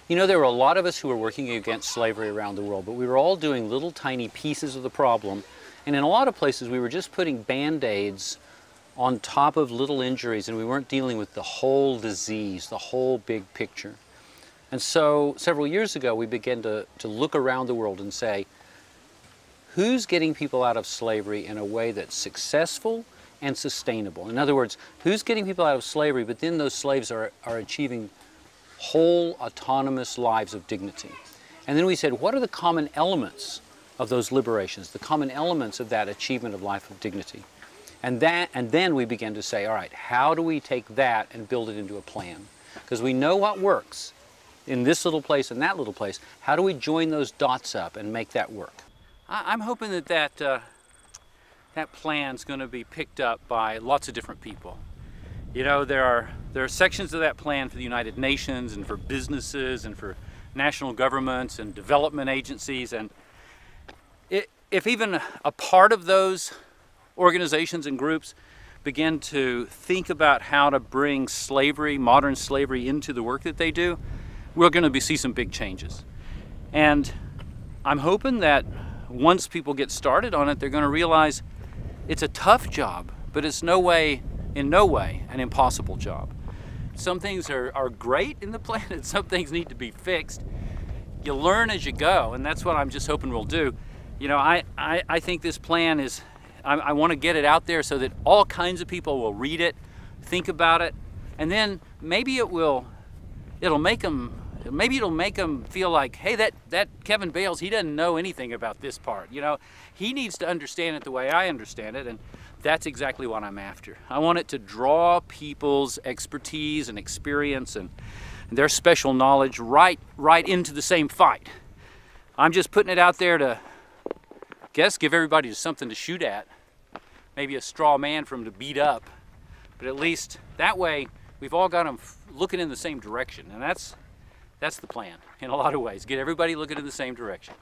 You know, there were a lot of us who were working against slavery around the world, but we were all doing little tiny pieces of the problem. And in a lot of places, we were just putting Band-Aids on top of little injuries, and we weren't dealing with the whole disease, the whole big picture. And so several years ago, we began to look around the world and say, who's getting people out of slavery in a way that's successful and sustainable? In other words, who's getting people out of slavery, but then those slaves are achieving whole autonomous lives of dignity? And then we said, what are the common elements of those liberations, the common elements of that achievement of life of dignity? And then we began to say, all right, how do we take that and build it into a plan? Because we know what works in this little place and that little place. How do we join those dots up and make that work? I'm hoping that plan's going to be picked up by lots of different people. You know, there are sections of that plan for the United Nations and for businesses and for national governments and development agencies. And if even a part of those organizations and groups begin to think about how to bring slavery, modern slavery, into the work that they do, we're going to see some big changes. And I'm hoping that once people get started on it, they're going to realize it's a tough job, but it's in no way an impossible job. Some things are great in the plan, and some things need to be fixed. You learn as you go, and that's what I'm just hoping we'll do. You know, I think this plan is, I want to get it out there so that all kinds of people will read it, think about it, and then maybe it'll make them feel like, hey, that Kevin Bales, he doesn't know anything about this part. You know, he needs to understand it the way I understand it, and that's exactly what I'm after. I want it to draw people's expertise and experience and their special knowledge right into the same fight. I'm just putting it out there to, give everybody something to shoot at. Maybe a straw man for them to beat up, but at least that way we've all got them looking in the same direction, and that's the plan in a lot of ways. Get everybody looking in the same direction.